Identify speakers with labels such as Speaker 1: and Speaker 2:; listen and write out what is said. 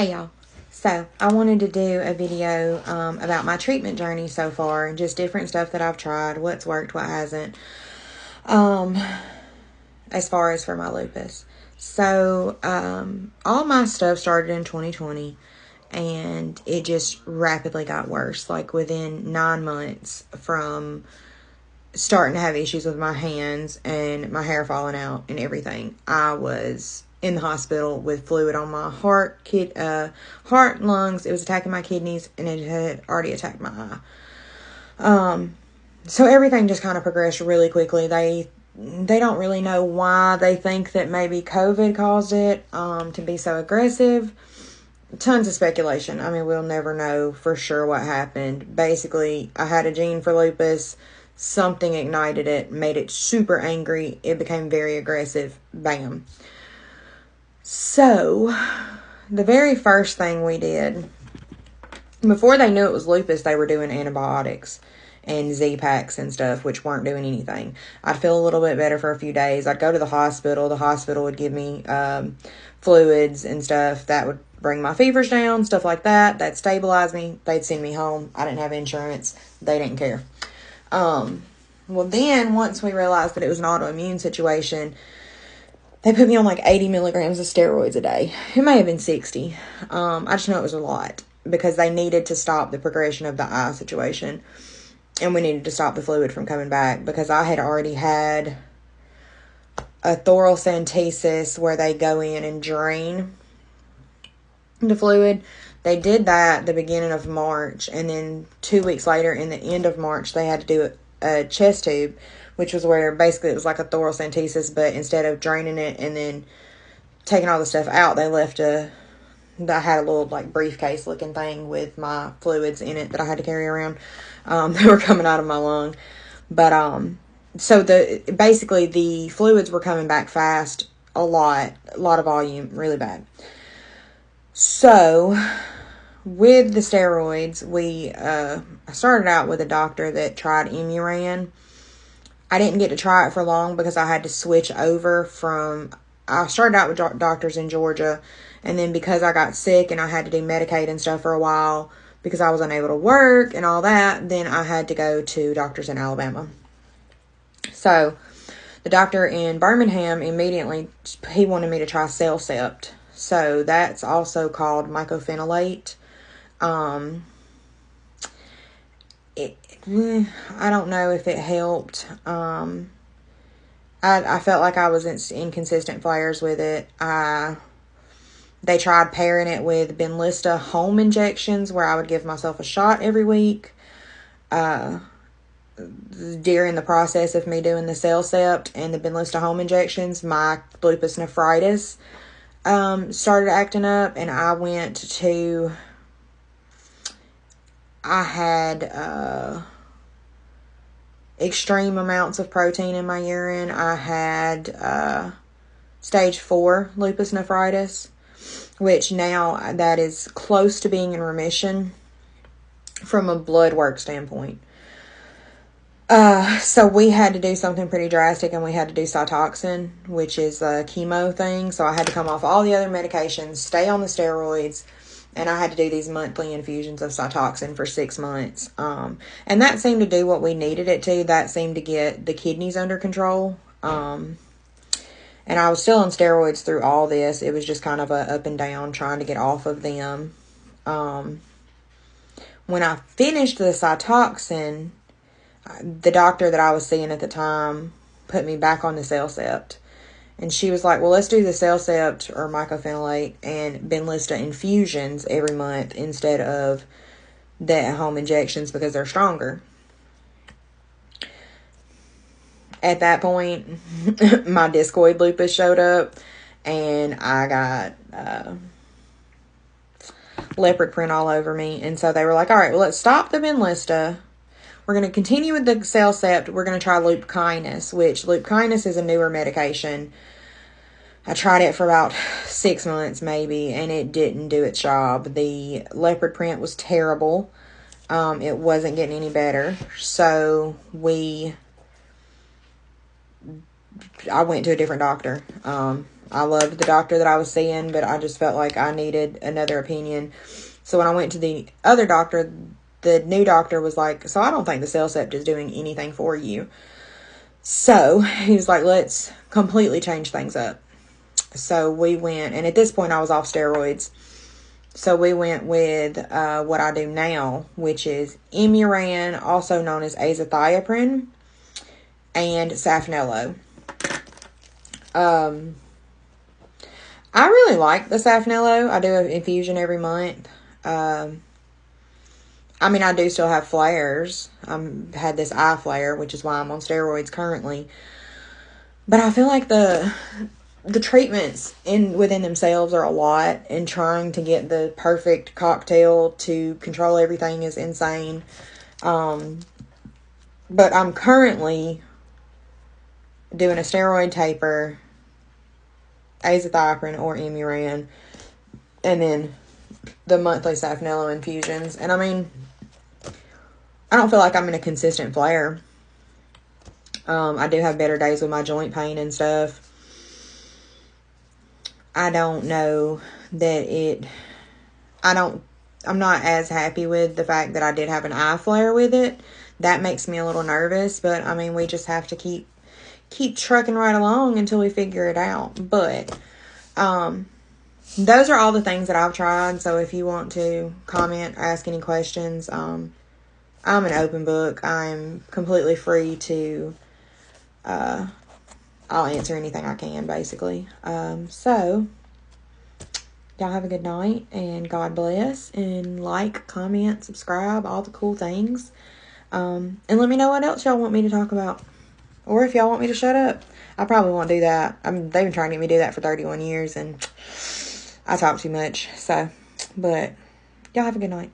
Speaker 1: Hey y'all. So I wanted to do a video about my treatment journey so far and just different stuff that I've tried, what's worked, what hasn't, as far as for my lupus. So all my stuff started in 2020 and it just rapidly got worse. Like within 9 months from starting to have issues with my hands and my hair falling out and everything, I was in the hospital with fluid on my heart, lungs. It was attacking my kidneys, and it had already attacked my eye. So everything just kind of progressed really quickly. They don't really know why. They think that maybe COVID caused it to be so aggressive. Tons of speculation. I mean, we'll never know for sure what happened. Basically, I had a gene for lupus. Something ignited it, made it super angry. It became very aggressive. Bam. So, the very first thing we did, before they knew it was lupus, they were doing antibiotics and Z-Packs and stuff, which weren't doing anything. I'd feel a little bit better for a few days. I'd go to the hospital. The hospital would give me fluids and stuff that would bring my fevers down, stuff like that. That'd stabilize me. They'd send me home. I didn't have insurance. They didn't care. Well, then, once we realized that it was an autoimmune situation, they put me on like 80 milligrams of steroids a day. It may have been 60. I just know it was a lot because they needed to stop the progression of the eye situation. And we needed to stop the fluid from coming back because I had already had a thoracentesis where they go in and drain the fluid. They did that the beginning of March. And then 2 weeks later, in the end of March, they had to do a chest tube, which was where basically it was like a thoracentesis, but instead of draining it and then taking all the stuff out, they left I had a little like briefcase looking thing with my fluids in it that I had to carry around. They were coming out of my lung. But, so basically the fluids were coming back fast, a lot of volume, really bad. So with the steroids, I started out with a doctor that tried Imuran. I didn't get to try it for long because I had to switch over I started out with doctors in Georgia, and then because I got sick and I had to do Medicaid and stuff for a while because I was unable to work and all that, then I had to go to doctors in Alabama. So the doctor in Birmingham immediately, he wanted me to try Cellcept. So that's also called mycophenolate. I don't know if it helped. I felt like I was in inconsistent flares with it. They tried pairing it with Benlysta home injections where I would give myself a shot every week. During the process of me doing the Cellcept and the Benlysta home injections, my lupus nephritis started acting up, and I had extreme amounts of protein in my urine. I had stage 4 lupus nephritis, which now that is close to being in remission from a blood work standpoint. So we had to do something pretty drastic, and we had to do Cytoxan, which is a chemo thing. So I had to come off all the other medications, stay on the steroids, and I had to do these monthly infusions of Cytoxan for 6 months. And that seemed to do what we needed it to. That seemed to get the kidneys under control. And I was still on steroids through all this. It was just kind of a up and down trying to get off of them. When I finished the Cytoxan, the doctor that I was seeing at the time put me back on the Cellcept. And she was like, well, let's do the Cellcept or mycophenolate and Benlysta infusions every month instead of the at-home injections because they're stronger. At that point, my discoid lupus showed up, and I got leopard print all over me. And so they were like, all right, well, let's stop the Benlysta. We're going to continue with the Cellcept. We're going to try Lupkynis, which Lupkynis is a newer medication. I tried it for about 6 months maybe, and it didn't do its job. The leopard print was terrible. It wasn't getting any better. So I went to a different doctor. I loved the doctor that I was seeing, but I just felt like I needed another opinion. So when I went to the other doctor, the new doctor was like, so I don't think the CellCept is doing anything for you. So he was like, let's completely change things up. So we went, and at this point I was off steroids. So we went with what I do now, which is Imuran, also known as azathioprine, and Safnello. I really like the Safnello. I do an infusion every month. I mean, I do still have flares. Had this eye flare, which is why I'm on steroids currently. But I feel like the treatments within themselves are a lot, and trying to get the perfect cocktail to control everything is insane. But I'm currently doing a steroid taper, azathioprine or Imuran, and then the monthly Safnello infusions. And I mean, I don't feel like I'm in a consistent flare. I do have better days with my joint pain and stuff. I don't know that I'm not as happy with the fact that I did have an eye flare with it. That makes me a little nervous, but I mean, we just have to keep trucking right along until we figure it out. But those are all the things that I've tried. So if you want to comment, ask any questions, I'm an open book. I'm completely free to I'll answer anything I can, basically. So y'all have a good night, and God bless, and like, comment, subscribe, all the cool things. And let me know what else y'all want me to talk about. Or if y'all want me to shut up. I probably won't do that. They've been trying to get me to do that for 31 years, and I talk too much. So, but y'all have a good night.